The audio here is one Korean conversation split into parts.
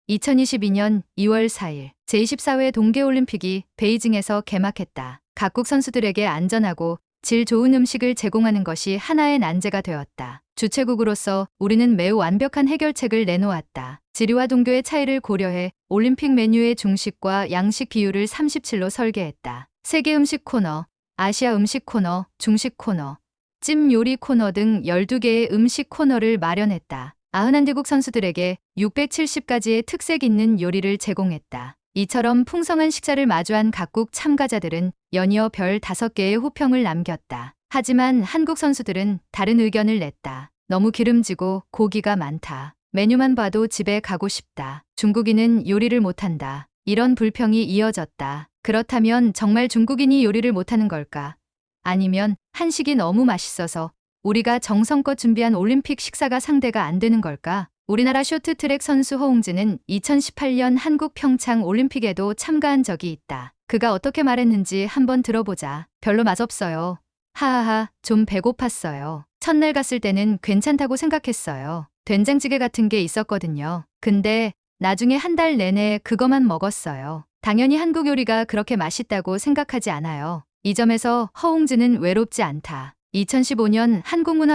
2022년 2월 4일 제24회 동계올림픽이 베이징에서 개막했다. 각국 선수들에게 안전하고 질 좋은 음식을 제공하는 것이 하나의 난제가 되었다. 주최국으로서 우리는 매우 완벽한 해결책을 내놓았다. 지리와 동교의 차이를 고려해 올림픽 메뉴의 중식과 양식 비율을 37로 설계했다. 세계 음식 코너, 아시아 음식 코너, 중식 코너, 찜 요리 코너 등 12개의 음식 코너를 마련했다. 91개국 선수들에게 670가지의 특색 있는 요리를 제공했다. 이처럼 풍성한 식사를 마주한 각국 참가자들은 연이어 별 5개의 호평을 남겼다. 하지만 한국 선수들은 다른 의견을 냈다. 너무 기름지고 고기가 많다. 메뉴만 봐도 집에 가고 싶다. 중국인은 요리를 못한다. 이런 불평이 이어졌다. 그렇다면 정말 중국인이 요리를 못하는 걸까? 아니면 한식이 너무 맛있어서 우리가 정성껏 준비한 올림픽 식사가 상대가 안 되는 걸까? 우리나라 쇼트트랙 선수 허웅진은 2018년 한국 평창 올림픽에도 참가한 적이 있다. 그가 어떻게 말했는지 한번 들어보자. 별로 맛없어요. 하하하, 좀 배고팠어요. 첫날 갔을 때는 괜찮다고 생각했어요. 된장찌개 같은 게 있었거든요. 근데 나중에 한 달 내내 그거만 먹었어요. 당연히 한국 요리가 그렇게 맛있다고 생각하지 않아요. 이 점에서 허웅진은 외롭지 않다. 2015년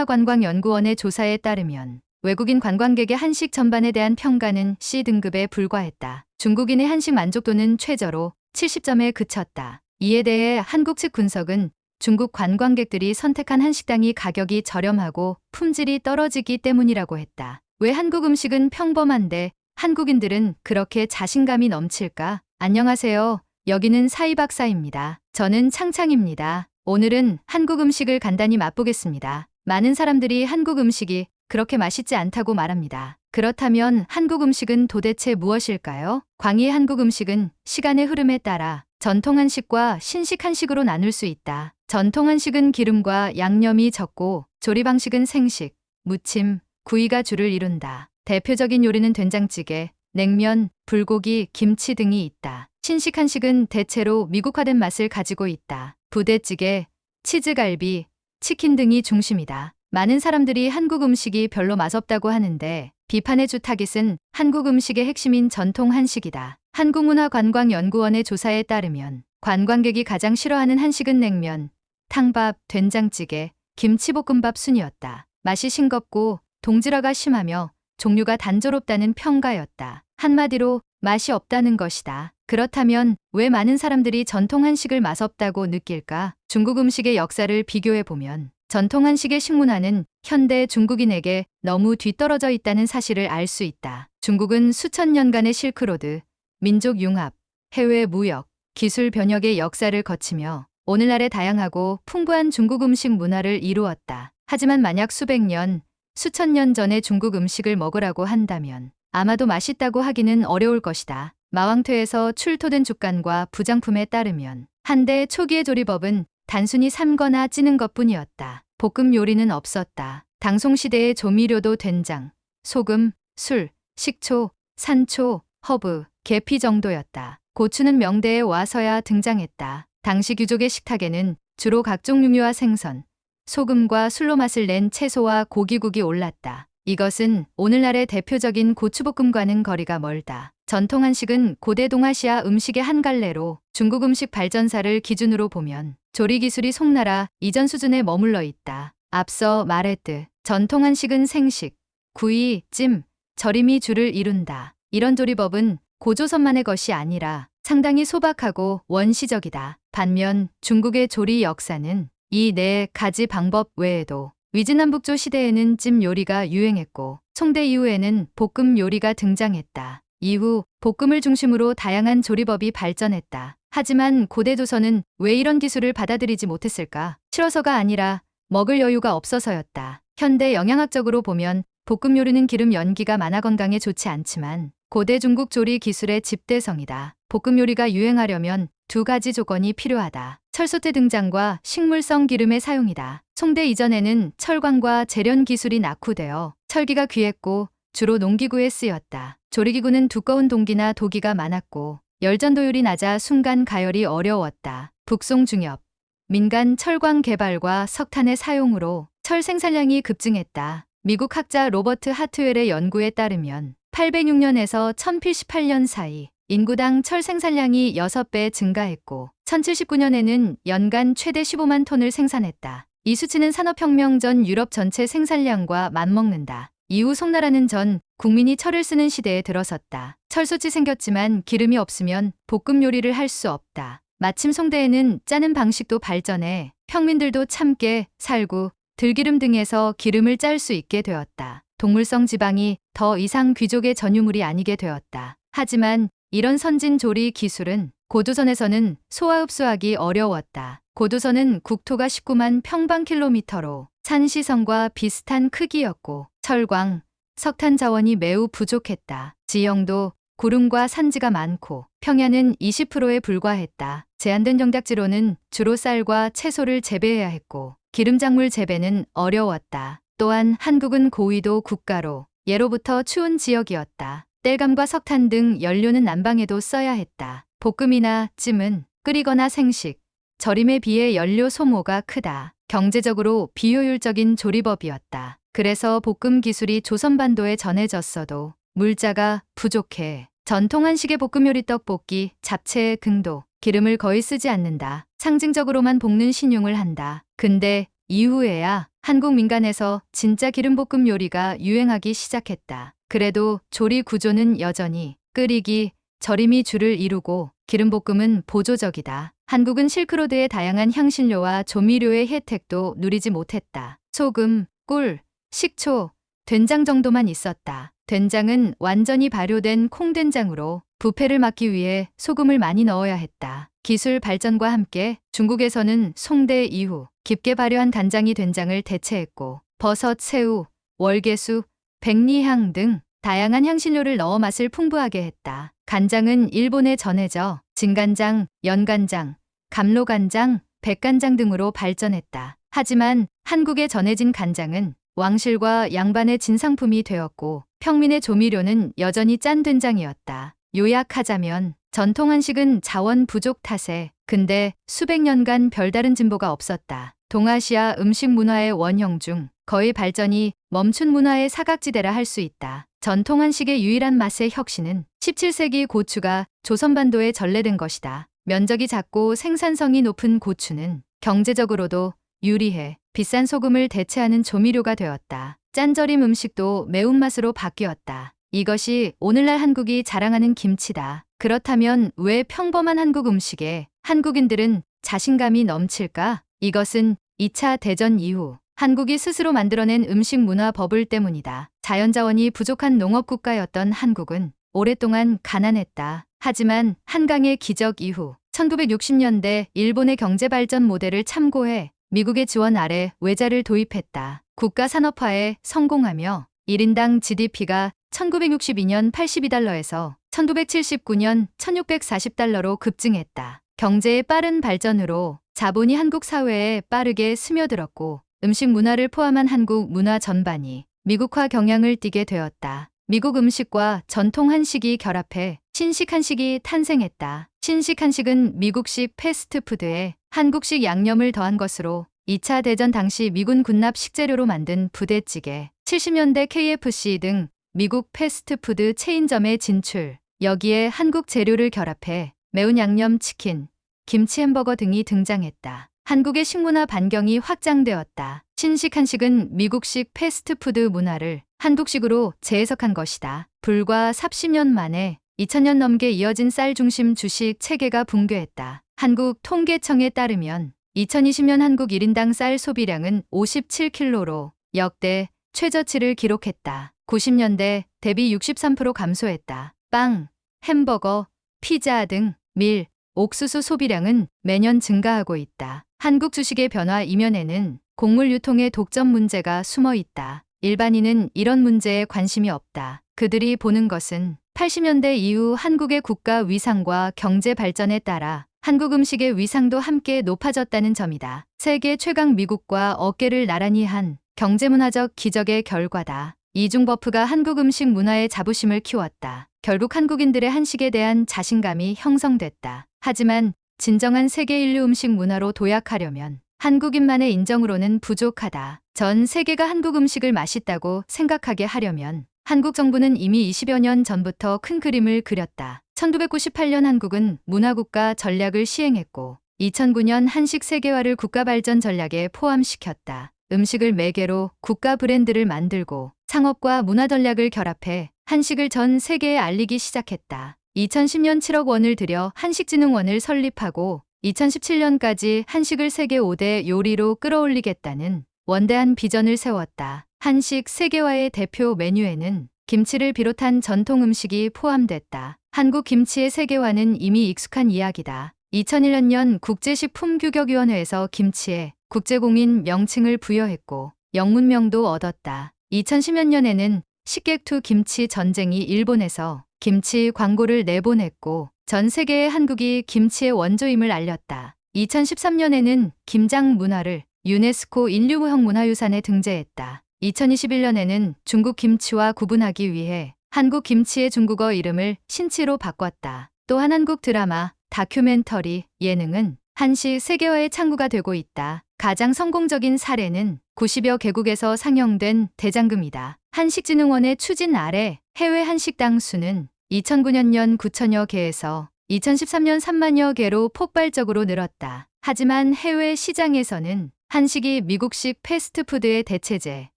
한국문화관광연구원의 조사에 따르면 외국인 관광객의 한식 전반에 대한 평가는 C등급에 불과했다. 중국인의 한식 만족도는 최저로 70점에 그쳤다. 이에 대해 한국 측 분석은 중국 관광객들이 선택한 한식당이 가격이 저렴하고 품질이 떨어지기 때문이라고 했다. 왜 한국 음식은 평범한데 한국인들은 그렇게 자신감이 넘칠까? 안녕하세요. 여기는 사이박사입니다. 저는 창창입니다. 오늘은 한국 음식을 간단히 맛보겠습니다. 많은 사람들이 한국 음식이 그렇게 맛있지 않다고 말합니다. 그렇다면 한국 음식은 도대체 무엇일까요? 광희의 한국 음식은 시간의 흐름에 따라 전통 한식과 신식 한식으로 나눌 수 있다. 전통 한식은 기름과 양념이 적고 조리 방식은 생식, 무침, 구이가 주를 이룬다. 대표적인 요리는 된장찌개, 냉면, 불고기, 김치 등이 있다. 신식 한식은 대체로 미국화된 맛을 가지고 있다. 부대찌개, 치즈갈비, 치킨 등이 중심이다. 많은 사람들이 한국 음식이 별로 맛없다고 하는데 비판의 주 타깃은 한국 음식의 핵심인 전통 한식이다. 한국문화관광연구원의 조사에 따르면 관광객이 가장 싫어하는 한식은 냉면, 탕밥, 된장찌개, 김치볶음밥 순이었다. 맛이 싱겁고 동질화가 심하며 종류가 단조롭다는 평가였다. 한마디로 맛이 없다는 것이다. 그렇다면 왜 많은 사람들이 전통 한식을 맛없다고 느낄까? 중국 음식의 역사를 비교해보면 전통 한식의 식문화는 현대 중국인에게 너무 뒤떨어져 있다는 사실을 알 수 있다. 중국은 수천 년간의 실크로드, 민족 융합, 해외 무역, 기술 변혁의 역사를 거치며 오늘날의 다양하고 풍부한 중국 음식 문화를 이루었다. 하지만 만약 수백 년, 수천 년 전의 중국 음식을 먹으라고 한다면 아마도 맛있다고 하기는 어려울 것이다. 마왕퇴에서 출토된 죽간과 부장품에 따르면 한때 초기의 조리법은 단순히 삶거나 찌는 것뿐이었다. 볶음 요리는 없었다. 당송시대의 조미료도 된장, 소금, 술, 식초, 산초, 허브, 계피 정도였다. 고추는 명대에 와서야 등장했다. 당시 귀족의 식탁에는 주로 각종 육류와 생선, 소금과 술로 맛을 낸 채소와 고기국이 올랐다. 이것은 오늘날의 대표적인 고추볶음과는 거리가 멀다. 전통 한식은 고대 동아시아 음식의 한 갈래로 중국 음식 발전사를 기준으로 보면 조리 기술이 송나라 이전 수준에 머물러 있다. 앞서 말했듯 전통 한식은 생식, 구이, 찜, 절임이 주를 이룬다. 이런 조리법은 고조선만의 것이 아니라 상당히 소박하고 원시적이다. 반면 중국의 조리 역사는 이 네 가지 방법 외에도 위진남북조 시대에는 찜 요리가 유행했고 송대 이후에는 볶음 요리가 등장했다. 이후 볶음을 중심으로 다양한 조리법이 발전했다. 하지만 고대 조선은 왜 이런 기술을 받아들이지 못했을까? 싫어서가 아니라 먹을 여유가 없어서였다. 현대 영양학적으로 보면 볶음 요리는 기름 연기가 많아 건강에 좋지 않지만 고대 중국 조리 기술의 집대성이다. 볶음 요리가 유행하려면 두 가지 조건이 필요하다. 철소태 등장과 식물성 기름의 사용이다. 송대 이전에는 철광과 재련 기술이 낙후되어 철기가 귀했고 주로 농기구에 쓰였다. 조리기구는 두꺼운 동기나 도기가 많았고 열전도율이 낮아 순간 가열이 어려웠다. 북송 중엽, 민간 철광 개발과 석탄의 사용으로 철 생산량이 급증했다. 미국 학자 로버트 하트웰의 연구에 따르면 1806년에서 1088년 사이 인구당 철 생산량이 6배 증가했고 1079년에는 연간 최대 15만 톤을 생산했다. 이 수치는 산업혁명 전 유럽 전체 생산량과 맞먹는다. 이후 송나라는 전 국민이 철을 쓰는 시대에 들어섰다. 철솥이 생겼지만 기름이 없으면 볶음 요리를 할 수 없다. 마침 송대에는 짜는 방식도 발전해 평민들도 참깨, 살구, 들기름 등에서 기름을 짤 수 있게 되었다. 동물성 지방이 더 이상 귀족의 전유물이 아니게 되었다. 하지만 이런 선진 조리 기술은 고조선에서는 소화흡수하기 어려웠다. 고조선은 국토가 19만 평방킬로미터로 산시성과 비슷한 크기였고 철광, 석탄 자원이 매우 부족했다. 지형도 구름과 산지가 많고 평야는 20%에 불과했다. 제한된 경작지로는 주로 쌀과 채소를 재배해야 했고 기름작물 재배는 어려웠다. 또한 한국은 고위도 국가로 예로부터 추운 지역이었다. 땔감과 석탄 등 연료는 난방에도 써야 했다. 볶음이나 찜은 끓이거나 생식, 절임에 비해 연료 소모가 크다. 경제적으로 비효율적인 조리법이었다. 그래서 볶음 기술이 조선반도에 전해졌어도 물자가 부족해 전통 한식의 볶음 요리 떡볶이, 잡채, 긍도, 기름을 거의 쓰지 않는다. 상징적으로만 볶는 신용을 한다. 근데 이후에야 한국 민간에서 진짜 기름볶음 요리가 유행하기 시작했다. 그래도 조리 구조는 여전히 끓이기, 절임이 주를 이루고 기름볶음은 보조적이다. 한국은 실크로드의 다양한 향신료와 조미료의 혜택도 누리지 못했다. 소금, 꿀, 식초, 된장 정도만 있었다. 된장은 완전히 발효된 콩된장으로 부패를 막기 위해 소금을 많이 넣어야 했다. 기술 발전과 함께 중국에서는 송대 이후 깊게 발효한 간장이 된장을 대체했고 버섯, 새우, 월계수, 백리향 등 다양한 향신료를 넣어 맛을 풍부하게 했다. 간장은 일본에 전해져 진간장, 연간장, 감로간장, 백간장 등으로 발전했다. 하지만 한국에 전해진 간장은 왕실과 양반의 진상품이 되었고 평민의 조미료는 여전히 짠 된장이었다. 요약하자면 전통 한식은 자원 부족 탓에 근대 수백 년간 별다른 진보가 없었다. 동아시아 음식 문화의 원형 중 거의 발전이 멈춘 문화의 사각지대라 할 수 있다. 전통 한식의 유일한 맛의 혁신은 17세기 고추가 조선반도에 전래된 것이다. 면적이 작고 생산성이 높은 고추는 경제적으로도 유리해 비싼 소금을 대체하는 조미료가 되었다. 짠절임 음식도 매운맛으로 바뀌었다. 이것이 오늘날 한국이 자랑하는 김치다. 그렇다면 왜 평범한 한국 음식에 한국인들은 자신감이 넘칠까? 이것은 2차 대전 이후 한국이 스스로 만들어낸 음식 문화 버블 때문이다. 자연자원이 부족한 농업국가였던 한국은 오랫동안 가난했다. 하지만 한강의 기적 이후 1960년대 일본의 경제발전 모델을 참고해 미국의 지원 아래 외자를 도입했다. 국가 산업화에 성공하며 1인당 GDP가 1962년 82달러에서 1979년 1640달러로 급증했다. 경제의 빠른 발전으로 자본이 한국 사회에 빠르게 스며들었고 음식 문화를 포함한 한국 문화 전반이 미국화 경향을 띠게 되었다. 미국 음식과 전통 한식이 결합해 신식 한식이 탄생했다. 신식 한식은 미국식 패스트푸드에 한국식 양념을 더한 것으로 2차 대전 당시 미군 군납 식재료로 만든 부대찌개, 70년대 KFC 등 미국 패스트푸드 체인점의 진출, 여기에 한국 재료를 결합해 매운 양념 치킨, 김치 햄버거 등이 등장했다. 한국의 식문화 반경이 확장되었다. 신식 한식은 미국식 패스트푸드 문화를 한국식으로 재해석한 것이다. 불과 30년 만에 2000년 넘게 이어진 쌀 중심 주식 체계가 붕괴했다. 한국 통계청에 따르면 2020년 한국 1인당 쌀 소비량은 57kg로 역대 최저치를 기록했다. 90년대 대비 63% 감소했다. 빵, 햄버거, 피자 등 밀, 옥수수 소비량은 매년 증가하고 있다. 한국 주식의 변화 이면에는 곡물 유통의 독점 문제가 숨어 있다. 일반인은 이런 문제에 관심이 없다. 그들이 보는 것은 80년대 이후 한국의 국가 위상과 경제 발전에 따라 한국 음식의 위상도 함께 높아졌다는 점이다. 세계 최강 미국과 어깨를 나란히 한 경제문화적 기적의 결과다. 이중버프가 한국 음식 문화의 자부심을 키웠다. 결국 한국인들의 한식에 대한 자신감이 형성됐다. 하지만 진정한 세계 인류 음식 문화로 도약하려면 한국인만의 인정으로는 부족하다. 전 세계가 한국 음식을 맛있다고 생각하게 하려면 한국 정부는 이미 20여 년 전부터 큰 그림을 그렸다. 1998년 한국은 문화국가 전략을 시행했고 2009년 한식 세계화를 국가발전 전략에 포함시켰다. 음식을 매개로 국가 브랜드를 만들고 상업과 문화 전략을 결합해 한식을 전 세계에 알리기 시작했다. 2010년 7억 원을 들여 한식진흥원을 설립하고 2017년까지 한식을 세계 5대 요리로 끌어올리겠다는 원대한 비전을 세웠다. 한식 세계화의 대표 메뉴에는 김치를 비롯한 전통 음식이 포함됐다. 한국 김치의 세계화는 이미 익숙한 이야기다. 2001년 국제식품규격위원회에서 김치에 국제공인 명칭을 부여했고 영문명도 얻었다. 2010몇 년에는 식객투 김치 전쟁이 일본에서 김치 광고를 내보냈고 전 세계에 한국이 김치의 원조임을 알렸다. 2013년에는 김장 문화를 유네스코 인류무형 문화유산에 등재했다. 2021년에는 중국 김치와 구분하기 위해 한국 김치의 중국어 이름을 신치로 바꿨다. 또한 한국 드라마, 다큐멘터리, 예능은 한식 세계화의 창구가 되고 있다. 가장 성공적인 사례는 90여 개국에서 상영된 대장금이다. 한식진흥원의 추진 아래 해외 한식당 수는 2009년 9천여 개에서 2013년 3만여 개로 폭발적으로 늘었다. 하지만 해외 시장에서는 한식이 미국식 패스트푸드의 대체제,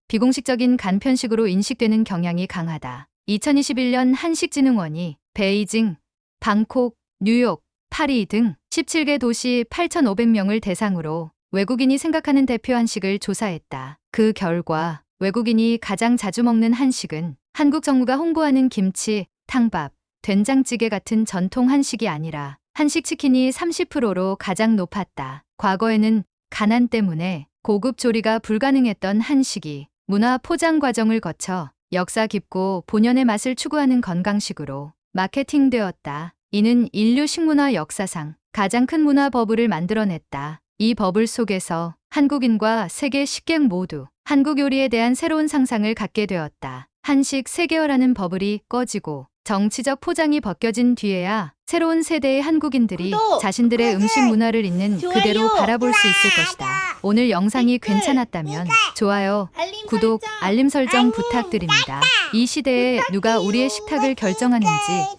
비공식적인 간편식으로 인식되는 경향이 강하다. 2021년 한식진흥원이 베이징, 방콕, 뉴욕, 파리 등 17개 도시 8,500명을 대상으로 외국인이 생각하는 대표 한식을 조사했다. 그 결과 외국인이 가장 자주 먹는 한식은 한국 정부가 홍보하는 김치, 탕밥, 된장찌개 같은 전통 한식이 아니라 한식 치킨이 30%로 가장 높았다. 과거에는 가난 때문에 고급 조리가 불가능했던 한식이 문화 포장 과정을 거쳐 역사 깊고 본연의 맛을 추구하는 건강식으로 마케팅되었다. 이는 인류 식문화 역사상 가장 큰 문화 버블을 만들어냈다. 이 버블 속에서 한국인과 세계 식객 모두 한국 요리에 대한 새로운 상상을 갖게 되었다. 한식 세계화라는 버블이 꺼지고 정치적 포장이 벗겨진 뒤에야 새로운 세대의 한국인들이 자신들의 음식 문화를 있는 그대로 바라볼 수 있을 것이다. 오늘 영상이 괜찮았다면 좋아요, 구독, 알림 설정 부탁드립니다. 이 시대에 누가 우리의 식탁을 결정하는지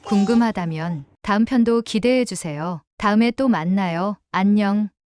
궁금하다면 다음 편도 기대해 주세요. 다음에 또 만나요. 안녕.